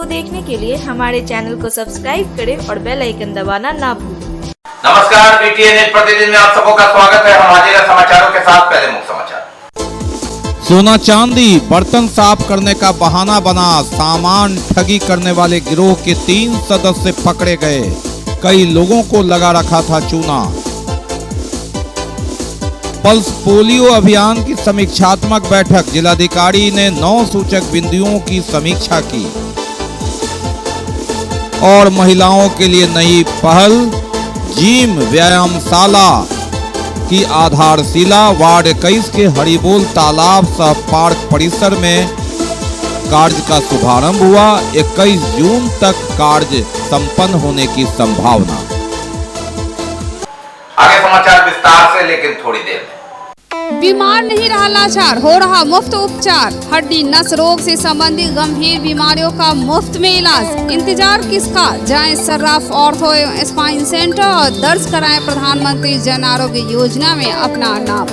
देखने के लिए हमारे चैनल को सब्सक्राइब करें और बेल आइकन दबाना ना भूलें। नमस्कार, बीटीएन न्यूज प्रतिदिन में आप सबको का स्वागत है। हम हाजिर हैं समाचारों के साथ। पहले मुख्य समाचार। सोना चांदी बर्तन साफ करने का बहाना बना सामान ठगी करने वाले गिरोह के 3 सदस्य पकड़े गए। कई लोगों को लगा रखा था चूना। पल्स पोलियो अभियान की समीक्षात्मक बैठक, जिलाधिकारी ने 9 सूचक बिंदुओं की समीक्षा की। और महिलाओं के लिए नई पहल, जिम व्यायामशाला की आधारशिला वार्ड 21 के हरिबोल तालाब सह पार्क परिसर में कार्य का शुभारंभ हुआ। 21 जून तक कार्य संपन्न होने की संभावना। आगे समाचार विस्तार से, लेकिन थोड़ी देर में। बीमार नहीं रहा लाचार, हो रहा मुफ्त उपचार। हड्डी नस रोग से संबंधित गंभीर बीमारियों का मुफ्त में इलाज। इंतजार किसका, जाएं सर्राफ ऑर्थो एवं स्पाइन सेंटर और दर्ज कराएं प्रधानमंत्री जन आरोग्य योजना में अपना नाम।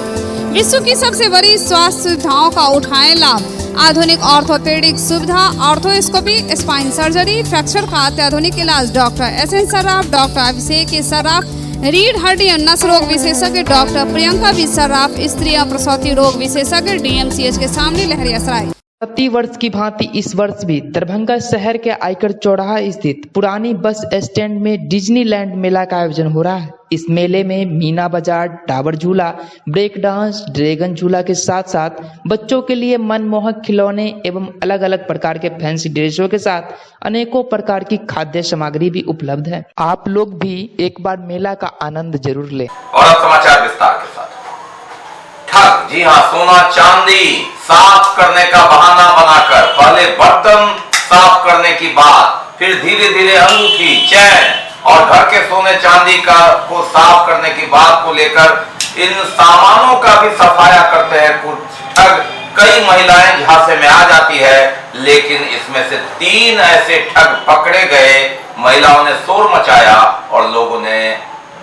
विश्व की सबसे बड़ी स्वास्थ्य सुविधाओं का उठाएं लाभ। आधुनिक ऑर्थोपेडिक सुविधा, ऑर्थोस्कोपी, स्पाइन सर्जरी, फ्रैक्चर का अत्याधुनिक इलाज। डॉक्टर SN सर्राफ, डॉक्टर अभिषेक सर्राफ, रीढ़ हड्डी और नस रोग विशेषज्ञ डॉक्टर प्रियंका बी सर्राफ, स्त्री और प्रसूति रोग विशेषज्ञ DMCH के सामने लहरियासराय। प्रति वर्ष की भांति इस वर्ष भी दरभंगा शहर के आयकर चौराहा स्थित पुरानी बस स्टैंड में डिज्नीलैंड मेला का आयोजन हो रहा है। इस मेले में मीना बाजार, टावर झूला, ब्रेक डांस, ड्रैगन झूला के साथ साथ बच्चों के लिए मनमोहक खिलौने एवं अलग अलग प्रकार के फैंसी ड्रेसों के साथ अनेकों प्रकार की खाद्य सामग्री भी उपलब्ध है। आप लोग भी एक बार मेला का आनंद जरूर लें। और अब समाचार विस्तार के साथ। ठग, जी हाँ, सोना चांदी साफ करने का बहाना बनाकर पहले बर्तन साफ करने की बात, फिर धीरे धीरे अंगूठी, चैन और घर के सोने चांदी को साफ करने की बात को लेकर इन सामानों का भी सफाया करते हैं कुछ ठग। कई महिलाएं झांसे में आ जाती है, लेकिन इसमें से 3 ऐसे ठग पकड़े गए। महिलाओं ने शोर मचाया और लोगों ने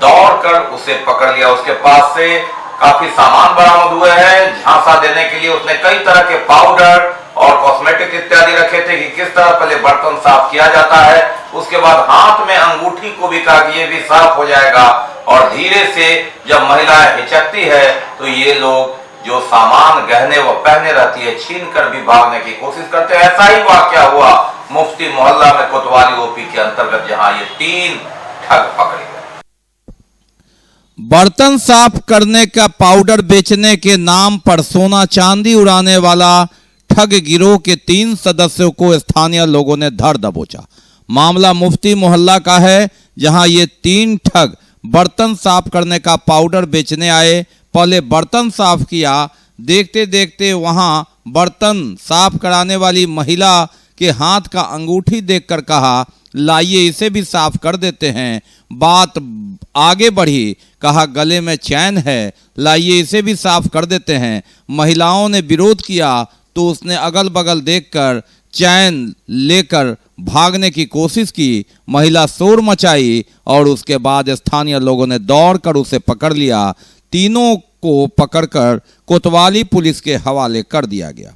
दौड़कर उसे पकड़ लिया। उसके पास से काफी सामान बरामद हुए हैं। झांसा देने के लिए उसने कई तरह के पाउडर और कॉस्मेटिक इत्यादि रखे थे कि किस तरह पहले बर्तन साफ किया जाता है, उसके बाद हाथ में अंगूठी को भी कहा कि ये भी साफ हो जाएगा। और धीरे से जब महिलाएं हिचकती है तो ये लोग जो सामान गहने वो पहने रहती है छीन कर भी भागने की कोशिश करते हैं। ऐसा ही वाकया हुआ मुफ्ती मोहल्ला में कोतवाली OP के अंतर्गत, जहां ये 3 ठग पकड़े गए। बर्तन साफ करने का पाउडर बेचने के नाम पर सोना चांदी उड़ाने वाला ठग गिरोह के 3 सदस्यों को स्थानीय लोगों ने धर दबोचा। मामला मुफ्ती मोहल्ला का है, जहां ये 3 ठग बर्तन साफ करने का पाउडर बेचने आए। पहले बर्तन साफ किया, देखते देखते वहां बर्तन साफ कराने वाली महिला के हाथ का अंगूठी देखकर कहा, लाइए इसे भी साफ कर देते हैं। बात आगे बढ़ी, कहा गले में चैन है, लाइए इसे भी साफ कर देते हैं। महिलाओं ने विरोध किया तो उसने अगल बगल देखकर चैन लेकर भागने की कोशिश की। महिला शोर मचाई और उसके बाद स्थानीय लोगों ने दौड़कर उसे पकड़ लिया। तीनों को पकड़कर कोतवाली पुलिस के हवाले कर दिया गया।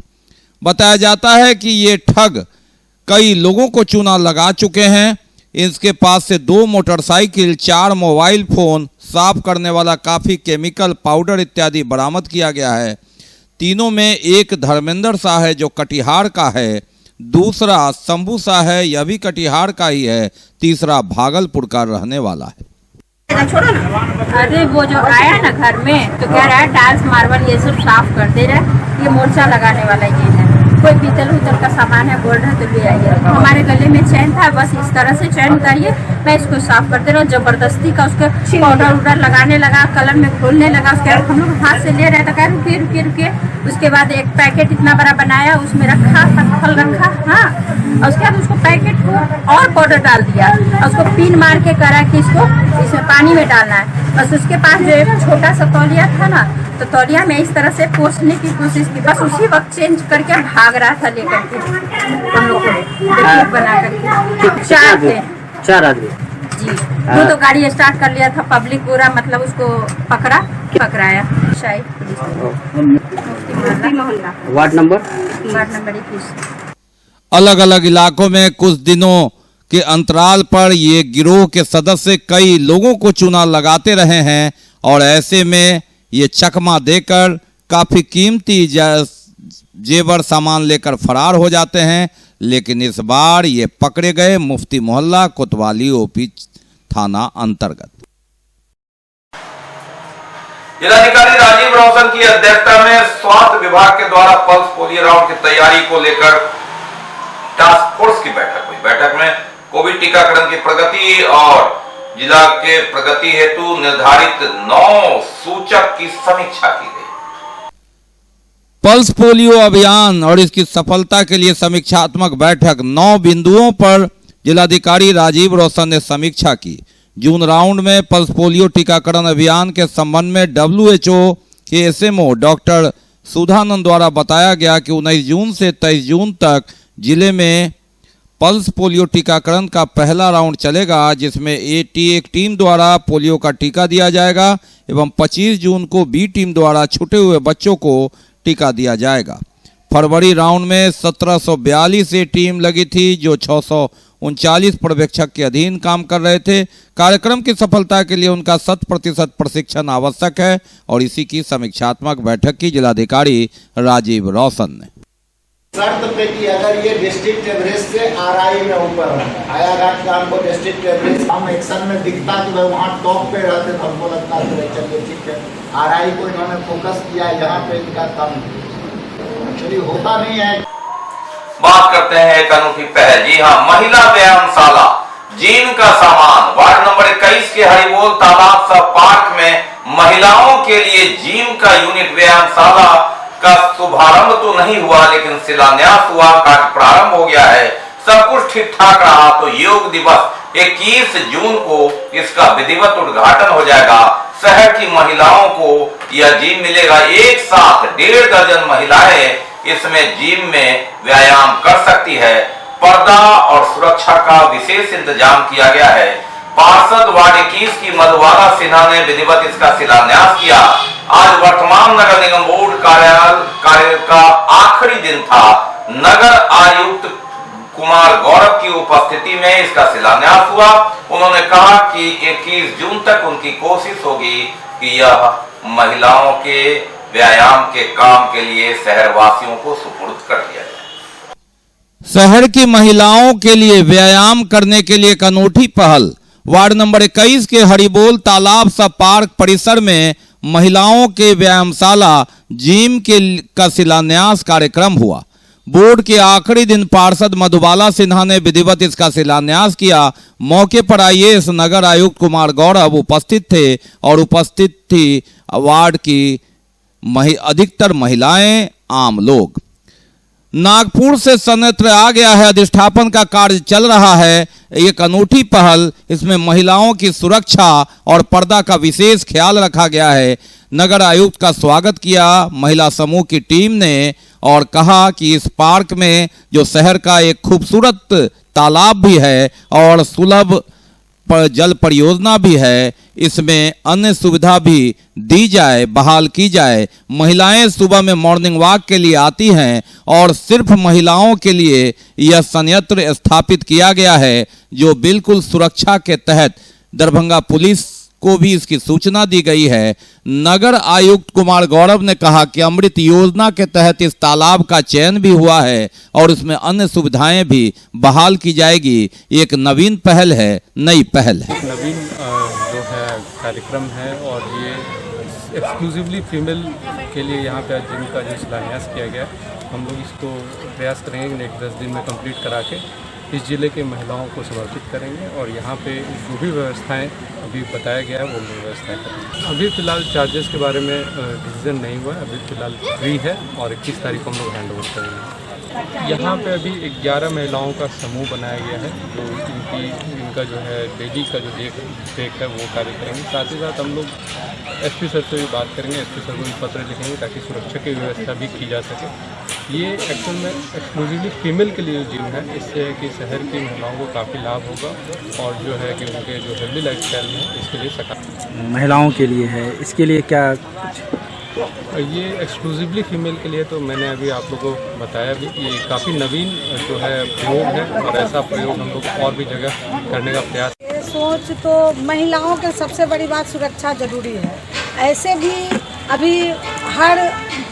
बताया जाता है कि ये ठग कई लोगों को चूना लगा चुके हैं। इसके पास से 2 मोटरसाइकिल, 4 मोबाइल फोन, साफ करने वाला काफी केमिकल पाउडर इत्यादि बरामद किया गया है। तीनों में एक धर्मेंद्र शाह है जो कटिहार का है, दूसरा शंभू शाह है, यह भी कटिहार का ही है, तीसरा भागलपुर का रहने वाला है। छोड़ो ना। अरे वो जो आया ना घर में तो कह रहा है टाइल्स मार्बल ये सब साफ कर दे रहे, ये मोर्चा लगाने वाला ये है। कोई पीतल उतल का सामान है बोल रहे तो ले आइए। हमारे गले में चैन था, बस इस तरह से चैन उतारिए, मैं इसको साफ कर दे रहा हूँ। जबरदस्ती का उसके पाउडर उडर लगाने लगा, कलम में खोलने लगा। उसके हम लोग हाथ से ले रहे थे, कह रुकिए रुकिए रुकिए। उसके बाद एक पैकेट इतना बड़ा बनाया, उसमें रखा, फल रखा, हाँ। और उसके बाद उसको पैकेट को और पाउडर डाल दिया और उसको पिन मार के करा कि इसको इसमें पानी में डालना है। बस उसके पास जो एक छोटा सा तौलिया था ना, तो तौलिया में इस तरह से पोंछने की कोशिश की। बस उसी वक्त चेंज करके भाग रहा था लेकर के हम लोग को बना करके। 4 थे, 4 आदमी जी। वो तो गाड़ी स्टार्ट कर लिया था, पब्लिक पूरा मतलब उसको पकड़ाया। शायद मुफ्ती मोहल्ला, वार्ड नंबर 21। अलग अलग इलाकों में कुछ दिनों के अंतराल पर ये गिरोह के सदस्य कई लोगों को चूना लगाते रहे हैं और ऐसे में ये चकमा देकर काफी कीमती जेवर सामान लेकर फरार हो जाते हैं। लेकिन इस बार ये पकड़े गए मुफ्ती मोहल्ला कोतवाली ओपी थाना अंतर्गत। जिलाधिकारी राजीव रौशन की अध्यक्षता में स्वास्थ्य विभाग के द्वारा पल्स पोलियो राउंड की तैयारी को लेकर टास्क फोर्स की बैठक हुई। बैठक में कोविड टीकाकरण की प्रगति और जिला के प्रगति हेतु निर्धारित 9 सूचक की समीक्षा की गई। पल्स पोलियो अभियान और इसकी सफलता के लिए समीक्षात्मक बैठक 9 बिंदुओं पर जिलाधिकारी राजीव रौशन ने समीक्षा की। जून राउंड में पल्स पोलियो टीकाकरण अभियान के संबंध में WHO के SMO डॉक्टर सुधानंद द्वारा बताया गया कि 19 जून से 23 जून तक जिले में पल्स पोलियो टीकाकरण का पहला राउंड चलेगा, जिसमें एक टीम द्वारा पोलियो का टीका दिया जाएगा एवं 25 जून को B टीम द्वारा छूटे हुए बच्चों को टीका दिया जाएगा। फरवरी राउंड में 1742 टीम लगी थी जो 639 पर्यवेक्षक के अधीन काम कर रहे थे। कार्यक्रम की सफलता के लिए उनका 100% प्रशिक्षण आवश्यक है और इसी की समीक्षात्मक बैठक की जिलाधिकारी राजीव रौशन ने। शर्त पे कि अगर ये डिस्ट्रिक्ट एवरेज से RI में ऊपर आयाघाट का हमको डिस्ट्रिक्ट एवरेज हम एक्शन में दिखता कि भाई वहाँ टॉप पे रहते तो हमको लगता है चलिए ठीक है। RI को इन्होंने फोकस किया है जहाँ पे इनका कम एक्चुअली होता नहीं है। बात करते हैं एक अनूठी पहल। जी हाँ, महिला व्यायामशाला जिम का सामान वार्ड नंबर 21 के हरिबोल तालाब सब पार्क में महिलाओं के लिए जिम का यूनिट व्यायामशाला का शुभारंभ तो नहीं हुआ, लेकिन शिलान्यास हुआ, कार्य प्रारंभ हो गया है। सब कुछ ठीक ठाक रहा तो योग दिवस 21 जून को इसका विधिवत उद्घाटन हो जाएगा। शहर की महिलाओं को यह जिम मिलेगा। एक साथ 1.5 दर्जन महिलाएं इसमें जिम में व्यायाम कर सकती है। पर्दा और सुरक्षा का विशेष इंतजाम किया गया है। पार्षद वार्ड 21 की मधुबाला सिन्हा ने विधिवत इसका शिलान्यास किया। आज वर्तमान नगर निगम बोर्ड कार्य का आखिरी दिन था। नगर आयुक्त कुमार गौरव की उपस्थिति में इसका शिलान्यास हुआ। उन्होंने कहा कि 21 जून तक उनकी कोशिश होगी कि यह महिलाओं के व्यायाम के काम के लिए शहरवासियों को सुपुर्द कर दिया जाए। शहर की महिलाओं के लिए व्यायाम करने के लिए एक अनूठी पहल। वार्ड नंबर 21 के हरिबोल तालाब सब पार्क परिसर में महिलाओं के व्यायामशाला जिम का शिलान्यास कार्यक्रम हुआ। बोर्ड के आखिरी दिन पार्षद मधुबाला सिन्हा ने विधिवत इसका शिलान्यास किया। मौके पर IAS नगर आयुक्त कुमार गौरव उपस्थित थे और उपस्थित थी वार्ड की अधिकतर महिलाएं, आम लोग। नागपुर से संयंत्र आ गया है, अधिष्ठापन का कार्य चल रहा है। एक अनूठी पहल, इसमें महिलाओं की सुरक्षा और पर्दा का विशेष ख्याल रखा गया है। नगर आयुक्त का स्वागत किया महिला समूह की टीम ने और कहा कि इस पार्क में जो शहर का एक खूबसूरत तालाब भी है और सुलभ जल परियोजना भी है, इसमें अन्य सुविधा भी दी जाए, बहाल की जाए। महिलाएं सुबह में मॉर्निंग वॉक के लिए आती हैं और सिर्फ महिलाओं के लिए यह संयंत्र स्थापित किया गया है जो बिल्कुल सुरक्षा के तहत दरभंगा पुलिस को भी इसकी सूचना दी गई है। नगर आयुक्त कुमार गौरव ने कहा कि अमृत योजना के तहत इस तालाब का चयन भी हुआ है और इसमें अन्य सुविधाएं भी बहाल की जाएगी। एक नवीन पहल है, नई पहल है। नवीन जो है कार्यक्रम है और ये एक्सक्लूसिवली फीमेल के लिए यहाँ पे जिनका जो शिलान्यास किया गया, हम लोग इसको प्रयास करेंगे कि 10 दिन में कंप्लीट करा के इस जिले के महिलाओं को समर्पित करेंगे और यहाँ पे जो भी व्यवस्थाएं अभी बताया गया है वो व्यवस्थाएं करेंगे। अभी फ़िलहाल चार्जेस के बारे में डिसीजन नहीं हुआ है, अभी फ़िलहाल फ्री है और 21 तारीख को हम लोग हैंड ओवर करेंगे। यहाँ पे अभी 11 महिलाओं का समूह बनाया गया है जो इनका जो है डेली का जो देख है वो कार्य करेंगे। साथ ही साथ हम लोग SP सर से भी बात करेंगे, SP सर को भी पत्र लिखेंगे ताकि सुरक्षा की व्यवस्था भी की जा सके। ये एक्चुअल में एक्सक्लूसिवली फीमेल के लिए जिम है, इससे कि शहर की महिलाओं को काफ़ी लाभ होगा और जो है कि उनके जो हेल्दी लाइफस्टाइल है इसके लिए सकारात्मक महिलाओं के लिए है। इसके लिए क्या कुछ ये एक्सक्लूसिवली फीमेल के लिए तो मैंने अभी आप लोगों को बताया भी, ये काफ़ी नवीन जो है प्रयोग है और ऐसा प्रयोग हम लोग और भी जगह करने का प्रयास। ये सोच तो महिलाओं के सबसे बड़ी बात सुरक्षा जरूरी है। ऐसे भी अभी हर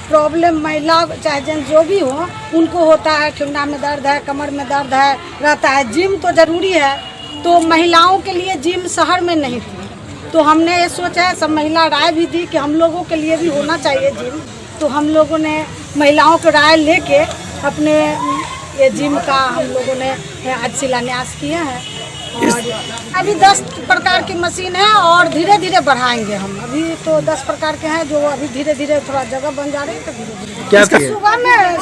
प्रॉब्लम महिला चाहे जेंट्स जो भी हो उनको होता है, ठुमना में दर्द है, कमर में दर्द है रहता है। जिम तो ज़रूरी है, तो महिलाओं के लिए जिम शहर में नहीं थी, तो हमने ये सोचा है, सब महिला राय भी दी कि हम लोगों के लिए भी होना चाहिए जिम। तो हम लोगों ने महिलाओं की राय लेके अपने ये जिम का हम लोगों ने आज शिलान्यास किया है। और अभी 10 प्रकार की मशीन है और धीरे धीरे बढ़ाएंगे हम। अभी तो 10 प्रकार के हैं जो अभी धीरे धीरे थोड़ा जगह बन जा रही है, तो धीरे धीरे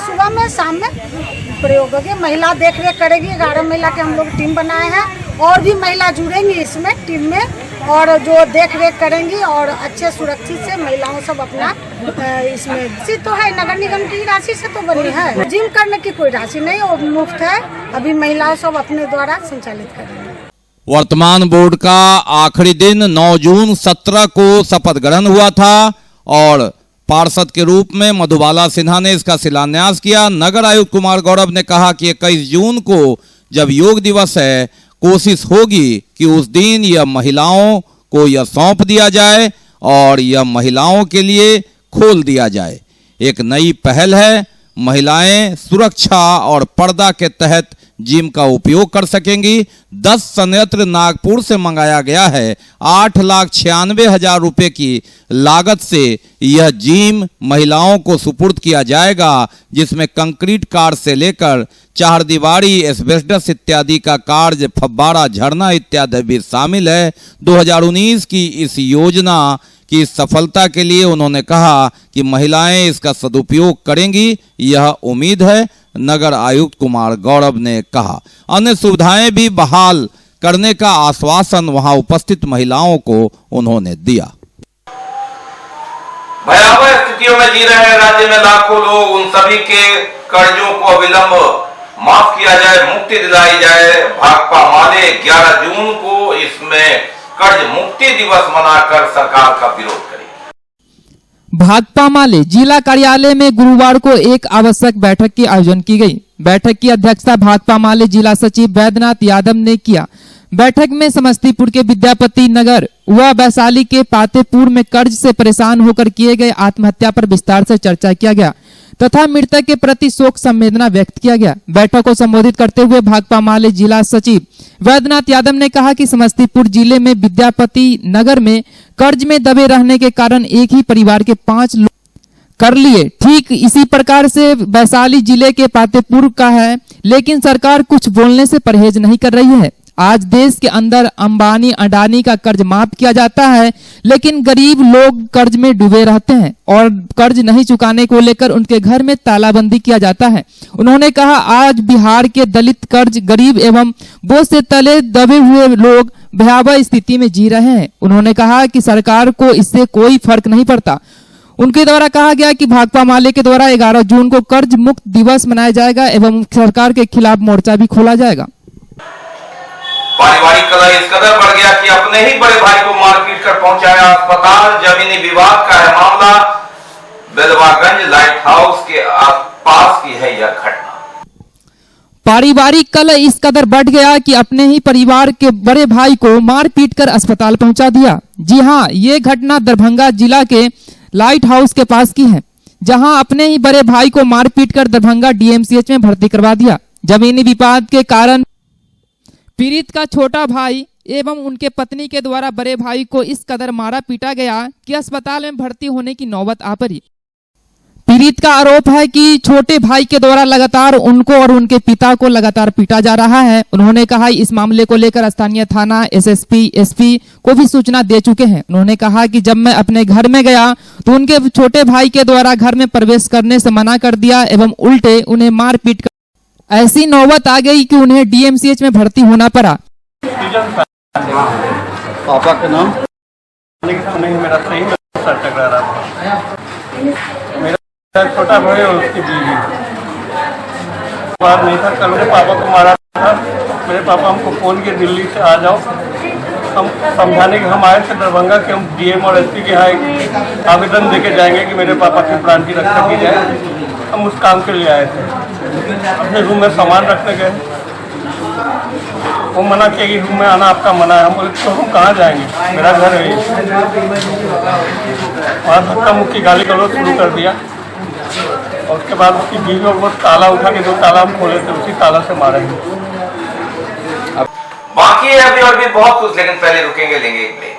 सुबह में शाम में प्रयोग होगी। महिला देख रेख करेगी। 11 महिला के हम लोग टीम बनाए हैं और भी महिला जुड़ेंगी इसमें टीम में, और जो देख रेख करेंगी और अच्छे सुरक्षित से महिलाओं सब अपना इसमें राशि तो है, नगर निगम की राशि से तो बनी है। जिम करने की कोई राशि नहीं, वो मुफ्त है। अभी महिलाओं सब अपने द्वारा संचालित करेंगे। वर्तमान बोर्ड का आखिरी दिन 9 जून 17 को शपथ ग्रहण हुआ था और पार्षद के रूप में मधुबाला सिन्हा ने इसका शिलान्यास किया। नगर आयुक्त कुमार गौरव ने कहा कि 21 जून को जब योग दिवस है, कोशिश होगी कि उस दिन यह महिलाओं को यह सौंप दिया जाए और यह महिलाओं के लिए खोल दिया जाए। एक नई पहल है, महिलाएं सुरक्षा और पर्दा के तहत जिम का उपयोग कर सकेंगी। 10 संयंत्र नागपुर से मंगाया गया है। 8,96,000 रुपए की लागत से यह जिम महिलाओं को सुपुर्द किया जाएगा, जिसमें कंक्रीट कार से लेकर चारदीवारी, एस्बेस्टस इत्यादि का कार्य, फव्वारा, झरना इत्यादि भी शामिल है। 2019 की इस योजना की सफलता के लिए उन्होंने कहा कि महिलाएं इसका सदुपयोग करेंगी, यह उम्मीद है, नगर आयुक्त कुमार गौरव ने कहा। अन्य सुविधाएं भी बहाल करने का आश्वासन वहां उपस्थित महिलाओं को उन्होंने दिया। भयावह स्थितियों में जी रहे राज्य में लाखों लोग, उन सभी के कर्जों को अविलंब माफ किया जाए, मुक्ति दिलाई जाए। भाकपा माले 11 जून को इसमें कर्ज मुक्ति दिवस मनाकर सरकार का विरोध करेगी। भाकपा माले जिला कार्यालय में गुरुवार को एक आवश्यक बैठक की आयोजन की गई। बैठक की अध्यक्षता भाकपा माले जिला सचिव वैद्यनाथ यादव ने किया। बैठक में समस्तीपुर के विद्यापति नगर व वैशाली के पातेपुर में कर्ज से परेशान होकर किए गए आत्महत्या पर विस्तार से चर्चा किया गया तथा मृतक के प्रति शोक संवेदना व्यक्त किया गया। बैठक को संबोधित करते हुए भाकपा माले जिला सचिव वैद्यनाथ यादव ने कहा कि समस्तीपुर जिले में विद्यापति नगर में कर्ज में दबे रहने के कारण एक ही परिवार के 5 लोग कर लिए। ठीक इसी प्रकार से वैशाली जिले के पातेपुर का है, लेकिन सरकार कुछ बोलने से परहेज नहीं कर रही है। आज देश के अंदर अंबानी अडानी का कर्ज माफ किया जाता है, लेकिन गरीब लोग कर्ज में डूबे रहते हैं और कर्ज नहीं चुकाने को लेकर उनके घर में तालाबंदी किया जाता है। उन्होंने कहा आज बिहार के दलित कर्ज गरीब एवं बोझ से तले दबे हुए लोग भयावह स्थिति में जी रहे हैं। उन्होंने कहा कि सरकार को इससे कोई फर्क नहीं पड़ता। उनके द्वारा कहा गया कि भाकपा माले के द्वारा 11 जून को कर्ज मुक्त दिवस मनाया जाएगा एवं सरकार के खिलाफ मोर्चा भी खोला जाएगा। पारिवारिक कलह इस कदर बढ़ गया कि अपने ही बड़े भाई को मारपीट कर पहुंचाया अस्पताल। जमीनी विवाद का है मामला। बेलवागंज लाइट हाउस के आसपास की है यह घटना। पारिवारिक कलह इस कदर बढ़ गया कि अपने ही परिवार के बड़े भाई को मारपीट कर अस्पताल पहुंचा दिया। जी हां, ये घटना दरभंगा जिला के लाइट हाउस के पास की है, जहां अपने ही बड़े भाई को मारपीट कर दरभंगा डीएमसीएच में भर्ती करवा दिया। जमीनी विवाद के कारण पीड़ित का छोटा भाई एवं उनके पत्नी के द्वारा बड़े भाई को इस कदर मारा पीटा गया कि अस्पताल में भर्ती होने की नौबत आ पड़ी। पीड़ित का आरोप है कि छोटे भाई के द्वारा लगातार उनको और उनके पिता को लगातार पीटा जा रहा है। उन्होंने कहा इस मामले को लेकर स्थानीय थाना एसएसपी एसपी को भी सूचना दे चुके हैं। उन्होंने कहा कि जब मैं अपने घर में गया तो उनके छोटे भाई के द्वारा घर में प्रवेश करने से मना कर दिया एवं उल्टे उन्हें मार पीट कर ऐसी नौबत आ गई कि उन्हें डीएमसीएच में भर्ती होना पड़ा। पापा का नाम नहीं, मेरा सही में सर टकरा रहा था। मेरा छोटा भाई और उसकी बीवी बात नहीं था। कल मेरे पापा को मारा था। मेरे पापा हमको फोन किए दिल्ली से आ जाओ, हम समझाने के हम आए थे दरभंगा के, हम डीएम और एसपी के यहाँ एक आवेदन देके जाएंगे कि मेरे पापा के प्राण की रक्षा की जाए। हम उस काम के लिए आए थे। अपने रूम में सामान रखने गए, वो मना किया कि रूम में आना आपका मना है। हम बोले तो हम कहाँ जाएंगे, मेरा घर है। वहाँ धक्का मुक्की गाली गलौज शुरू कर दिया और उसके बाद उसकी बीवी और वो ताला उठा के, जो ताला हम खोले थे उसी ताला से मारे। बाकी है अभी और भी बहुत कुछ, लेकिन पहले रुकेंगे, लेंगे एक break.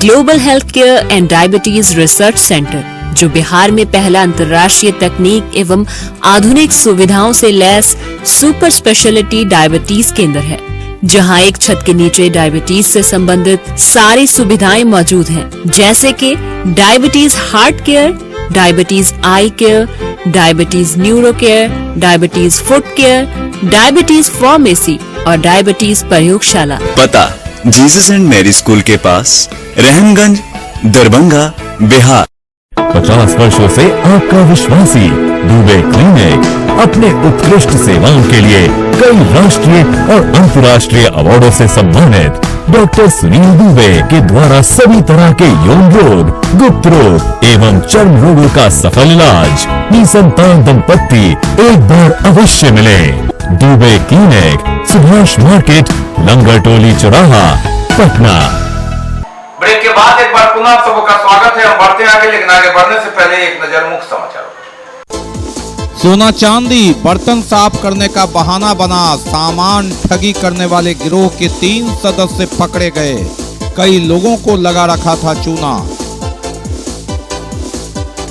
Global health care and diabetes research centre, जो बिहार में पहला अंतर्राष्ट्रीय तकनीक एवं आधुनिक सुविधाओं से लैस सुपर स्पेशलिटी डायबिटीज केंद्र है, जहां एक छत के नीचे डायबिटीज से संबंधित सारी सुविधाएं मौजूद हैं, जैसे कि diabetes heart care, diabetes eye care, diabetes neuro care, diabetes foot care, diabetes pharmacy और डायबिटीज प्रयोगशाला। पता जीसस एंड मैरी स्कूल के पास, रहमगंज, दरभंगा, बिहार। 50 वर्षों से आपका विश्वासी दुबे क्लिनिक अपने उत्कृष्ट सेवाओं के लिए कई राष्ट्रीय और अंतर्राष्ट्रीय अवार्डों से सम्मानित डॉक्टर सुनील दुबे के द्वारा सभी तरह के यौन रोग, गुप्त रोग एवं चर्म रोगों का सफल इलाज। निसंतान दंपत्ति एक बार अवश्य मिले। दुबे क्लिनिक, सुभाष मार्केट, लंगर टोली चौराहा, पटना। ब्रेक के बाद एक बार पुनः सबका स्वागत है। हम बढ़ते हैं आगे, लेकिन आगे बढ़ने से पहले एक नजर मुख्य समाचारों। सोना चांदी बर्तन साफ करने का बहाना बना सामान ठगी करने वाले गिरोह के 3 सदस्य पकड़े गए। कई लोगों को लगा रखा था चूना।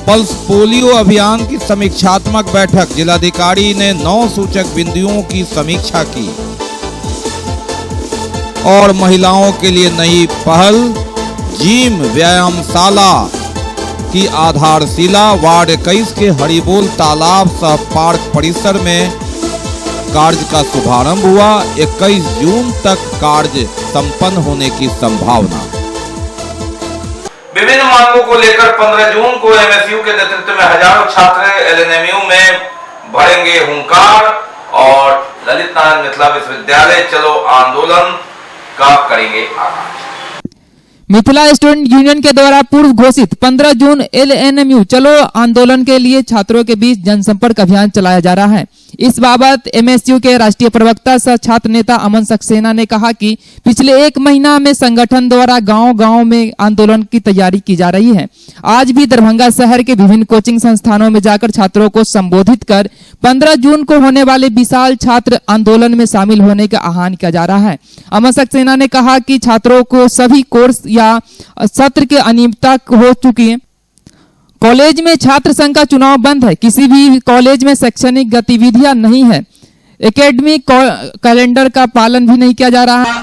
पल्स पोलियो अभियान की समीक्षात्मक बैठक, जिलाधिकारी ने 9 सूचक बिंदुओं की समीक्षा की। और महिलाओं के लिए नई पहल, जिम व्यायामशाला की आधारशिला वार्ड 21 के हरिबोल तालाब सह पार्क परिसर में कार्य का शुभारंभ हुआ। 21 जून तक कार्य संपन्न होने की संभावना। विभिन्न मांगों को लेकर 15 जून को एमएसयू के नेतृत्व में हजारों छात्र एलएनएमयू में भरेंगे हुंकार और ललित नारायण मिथिला विश्वविद्यालय चलो आंदोलन का करेंगे आगाज। मिथिला स्टूडेंट यूनियन के द्वारा पूर्व घोषित 15 जून एलएनएमयू चलो आंदोलन के लिए छात्रों के बीच जनसंपर्क अभियान चलाया जा रहा है। इस बाबत एमएसयू के राष्ट्रीय प्रवक्ता सह छात्र नेता अमन सक्सेना ने कहा कि पिछले 1 महीना में संगठन द्वारा गांव-गांव में आंदोलन की तैयारी की जा रही है। आज भी दरभंगा शहर के विभिन्न कोचिंग संस्थानों में जाकर छात्रों को संबोधित कर 15 जून को होने वाले विशाल छात्र आंदोलन में शामिल होने का आह्वान किया जा रहा है। अमन सक्सेना ने कहा कि छात्रों को सभी कोर्स या सत्र की अनियमितता हो चुकी है। कॉलेज में छात्र संघ का चुनाव बंद है। किसी भी कॉलेज में शैक्षणिक गतिविधियां नहीं है। एकेडमिक कैलेंडर का पालन भी नहीं किया जा रहा है।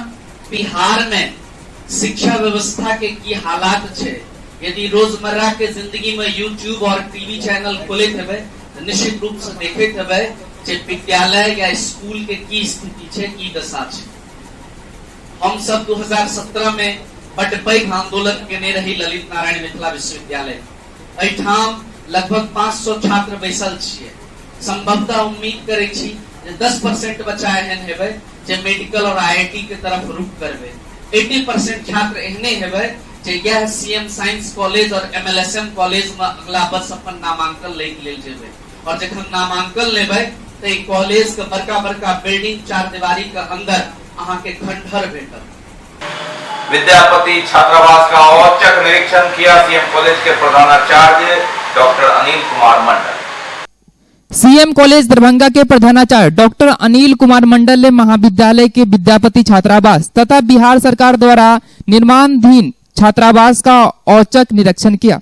बिहार में शिक्षा व्यवस्था के की हालात छे, यदि रोजमर्रा के जिंदगी में यूट्यूब और टीवी चैनल खोले थे तो निश्चित रूप से देखे थे जे विद्यालय या स्कूल के की स्थिति छे, की दशा छे। हम सब 2017 में बड़ पैघ आंदोलन केने रही ललित नारायण मिथिला विश्वविद्यालय। एठाम लगभग 500 छात्र बैसल छिए। संभवतः उम्मीद करे छी जे 10% बच्चा एहन हेबे जे मेडिकल और आईआईटी के तरफ रुख करबे। 80% छात्र एहने हेबे जे यह सीएम साइंस कॉलेज और एमएलएसएम कॉलेज में अगला वर्ष अपन नामांकन ले लेल जेबे। और जखन नामांकन लेबे त ई कॉलेज के बड़का-बड़का बिल्डिंग 4 दीवारी के अंदर अहां के खंडहर भेटत। विद्यापति छात्रावास का औचक निरीक्षण किया सीएम कॉलेज के प्रधानाचार्य doctor Anil Kumar Mandal. CM college Darbhanga के प्रधानाचार्य डॉक्टर अनिल कुमार मंडल ने महाविद्यालय के विद्यापति छात्रावास तथा बिहार सरकार द्वारा निर्माणाधीन छात्रावास का औचक निरीक्षण किया।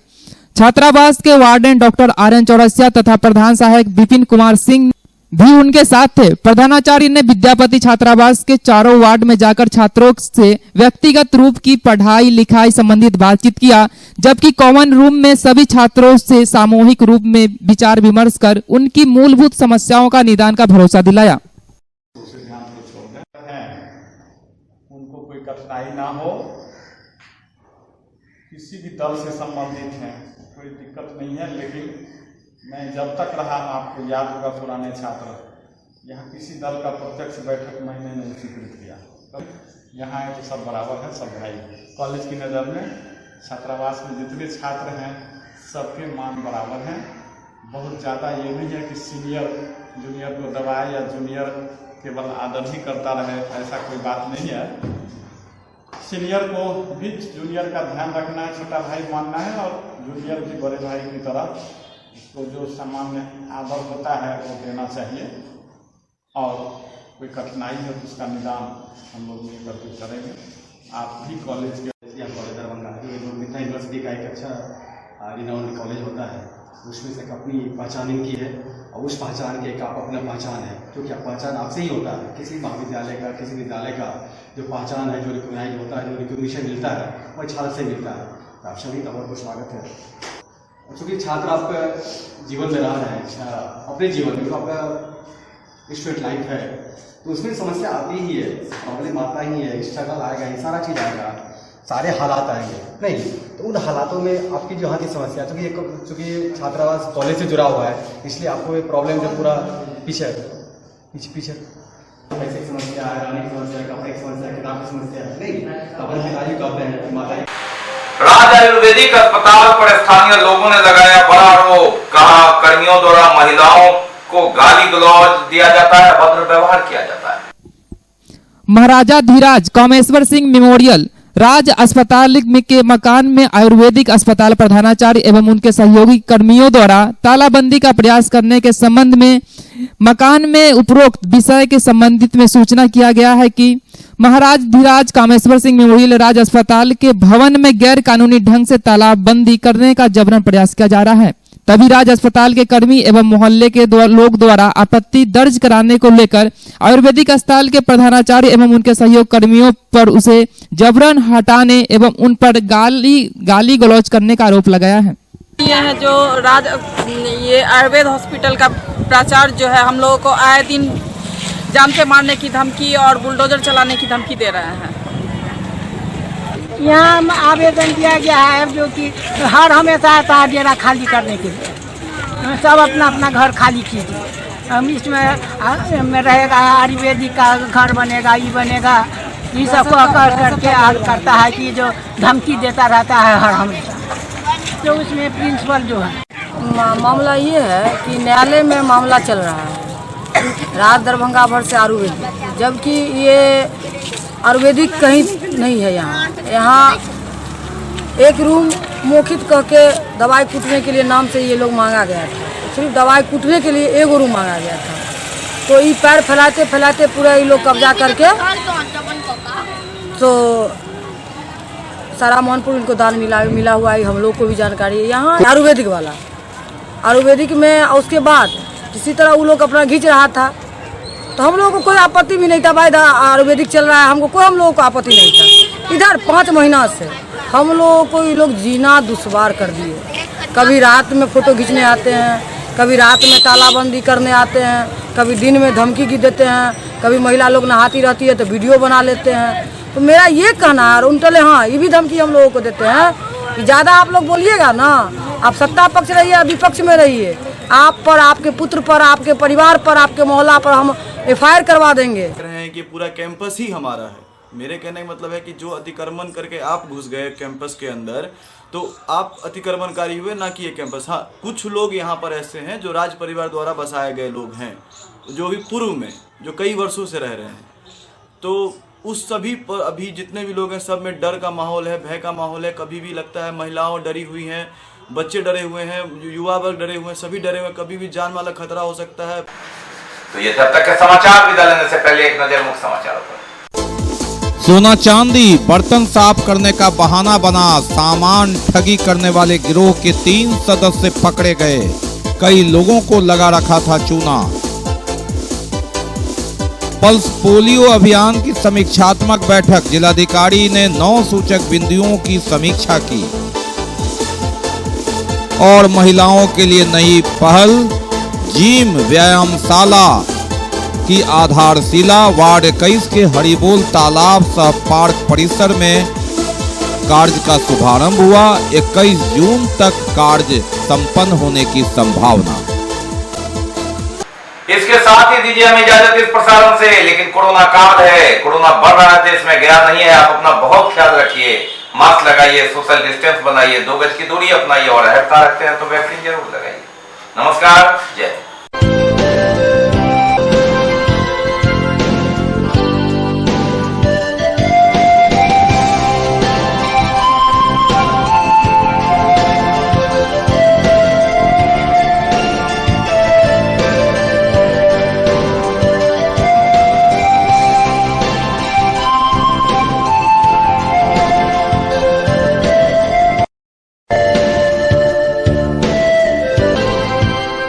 छात्रावास के वार्डन डॉक्टर आर्यन चौरसिया तथा प्रधान सहायक विपिन कुमार सिंह भी उनके साथ थे। प्रधानाचार्य ने विद्यापति छात्रावास के चारों वार्ड में जाकर छात्रों से व्यक्तिगत रूप की पढ़ाई लिखाई संबंधित बातचीत किया, जबकि कॉमन रूम में सभी छात्रों से सामूहिक रूप में विचार विमर्श कर उनकी मूलभूत समस्याओं का निदान का भरोसा दिलाया। उनको कोई कठिनाई ना हो, किसी भी दल से संबंधित हैं, कोई दिक्कत नहीं है। लेकिन मैं जब तक रहा, आपको याद होगा पुराने छात्र, यहाँ किसी दल का प्रत्यक्ष बैठक मैंने नहीं स्वीकृत किया। यहाँ है तो सब बराबर है, सब भाई। कॉलेज की नज़र में छात्रावास में जितने छात्र हैं सबके मान बराबर हैं। बहुत ज़्यादा ये नहीं है कि सीनियर जूनियर को दबाए या जूनियर केवल आदर ही करता रहे, ऐसा कोई बात नहीं है। सीनियर को भी जूनियर का ध्यान रखना है, छोटा भाई मानना है, और जूनियर भी बड़े भाई की तरह उसको जो सामान्य आदर होता है वो देना चाहिए। और कोई कठिनाई है तो उसका निदान हम लोग मिलकर के करेंगे। आप भी कॉलेज के कॉलेज दरभंगा ये जो मिथिला यूनिवर्सिटी का एक अच्छा रिनाउंड कॉलेज होता है, उसमें से अपनी पहचान इनकी है और उस पहचान के एक आप अपना पहचान है, क्योंकि पहचान आपसे ही होता है। किसी महाविद्यालय का, किसी विद्यालय का जो पहचान है, जो रिकॉग्नाइज होता है, जो रिकॉग्निशन मिलता है, वह छात्र से मिलता है। तो आप सभी का बहुत बहुत स्वागत है। चूँकि छात्र आपका जीवन में रह रहे हैं, अपने जीवन में जो आपका स्टूडेंट लाइफ है, तो उसमें समस्या आती ही है, प्रॉब्लम आता ही है, स्ट्रगल आएगा, ये सारा चीज़ आएगा, सारे हालात आएंगे नहीं। तो उन हालातों में आपकी जो यहाँ की समस्या, चूँकि छात्रावास कॉलेज से जुड़ा हुआ है, इसलिए आपको ये प्रॉब्लम जो पूरा पीछे पैसे की समस्या है, रहने की समस्या है, कपड़े की समस्या है, किताब की समस्या है, नहीं तो अपने पिताजी कहते हैं माता। राज आयुर्वेदिक अस्पताल पर स्थानीय लोगों ने लगाया बड़ा आरोप। कहा कर्मियों द्वारा महिलाओं को गाली गलौज दिया जाता है, अभद्र व्यवहार किया जाता है। महाराजा धीराज कामेश्वर सिंह मेमोरियल राज अस्पताल के मकान में आयुर्वेदिक अस्पताल प्रधानाचार्य एवं उनके सहयोगी कर्मियों द्वारा तालाबंदी का प्रयास करने के संबंध में मकान में उपरोक्त विषय के संबंधित में सूचना किया गया है कि महाराज धीराज कामेश्वर सिंह मेमोरियल राज अस्पताल के भवन में गैर कानूनी ढंग से तालाबंदी करने का जबरन प्रयास किया जा रहा है। तभी राज अस्पताल के कर्मी एवं मोहल्ले के लोग द्वारा आपत्ति दर्ज कराने को लेकर आयुर्वेदिक अस्पताल के प्रधानाचार्य एवं उनके सहयोग कर्मियों पर उसे जबरन हटाने एवं उन पर गाली गलौज करने का आरोप लगाया है। ये है जो ये आयुर्वेद हॉस्पिटल का प्राचार्य जो है हम लोगों को आए दिन जान से मारने की धमकी और बुलडोजर चलाने की धमकी दे रहे हैं। यहाँ आवेदन दिया गया है जो कि हर हमेशा आता है डेरा खाली करने के लिए, सब अपना अपना घर खाली कीजिए, हम इसमें रहेगा, आयुर्वेदिक का घर बनेगा, ये बनेगा, ये सब कर करके करता है कि जो धमकी देता रहता है हर हमेशा। तो उसमें प्रिंसिपल जो है मामला ये है कि न्यायालय में मामला चल रहा है राज दरभंगा भर से आयुर्वेदिक, जबकि ये आयुर्वेदिक कहीं नहीं है। यहाँ एक रूम मौखित कह के दवाई कूटने के लिए नाम से ये लोग मांगा गया था, सिर्फ दवाई कूटने के लिए एक रूम मांगा गया था। तो ये पैर फैलाते फैलाते पूरा ये लोग कब्जा करके तो सारा मोहनपुर इनको दान मिला हुआ है, हम लोग को भी जानकारी है। यहाँ आयुर्वेदिक वाला आयुर्वेदिक में उसके बाद किसी तरह वो लोग अपना खींच रहा था, तो हम लोगों को कोई आपत्ति भी नहीं था। भाई आयुर्वेदिक चल रहा है, हम लोगों को आपत्ति नहीं था। इधर 5 महीना से हम लोगों को ये लोग जीना दुश्वार कर दिए। कभी रात में फोटो खींचने आते हैं, कभी रात में तालाबंदी करने आते हैं, कभी दिन में धमकी की देते हैं, कभी महिला लोग नहाती रहती है तो वीडियो बना लेते हैं। तो मेरा ये कहना है उनटले, हाँ ये भी धमकी हम लोगों को देते हैं कि ज़्यादा आप लोग बोलिएगा ना, आप सत्ता पक्ष रहिए या विपक्ष में रहिए, आप पर, आपके पुत्र पर, आपके परिवार पर, आपके मोहल्ला पर हम FIR करवा देंगे। कह रहे हैं कि पूरा कैंपस ही हमारा है। मेरे कहने का मतलब है कि जो अतिक्रमण करके आप घुस गए कैंपस के अंदर, तो आप अतिक्रमणकारी हुए, ना कि ये कैंपस। हाँ, कुछ लोग यहाँ पर ऐसे हैं जो राज परिवार द्वारा बसाए गए लोग हैं, जो भी पूर्व में जो कई वर्षों से रह रहे हैं। तो उस सभी पर अभी जितने भी लोग हैं, सब में डर का माहौल है, भय का माहौल है। कभी भी लगता है महिलाओं डरी हुई हैं, बच्चे डरे हुए हैं, युवा वर्ग डरे हुए हैं, सभी डरे हुए हैं, कभी भी जान वाला खतरा हो सकता है। तो ये तब तक के समाचार, विदा लेने से पहले एक नजर मुख्य समाचारों पर। सोना चांदी बर्तन साफ करने का बहाना बना सामान ठगी करने वाले गिरोह के 3 सदस्य पकड़े गए, कई लोगों को लगा रखा था चूना। पल्स पोलियो अभियान की समीक्षात्मक बैठक, जिलाधिकारी ने 9 सूचक बिंदुओं की समीक्षा की। और महिलाओं के लिए नई पहल, जिम व्यायामशाला की आधारशिला वार्ड 21 के हरिबोल तालाब सह पार्क परिसर में कार्य का शुभारंभ हुआ। 21 जून तक कार्य संपन्न होने की संभावना। इसके साथ ही दीजिए हमें इजाजत इस प्रसारण से। लेकिन कोरोना काल है, कोरोना बढ़ रहा है, देश में गया नहीं है। आप अपना बहुत ख्याल रखिए, मास्क लगाइए, सोशल डिस्टेंस बनाइए, 2 गज की दूरी अपनाइए और हड़ताल रखते हैं तो वैक्सीन जरूर लगाइए। नमस्कार, जय।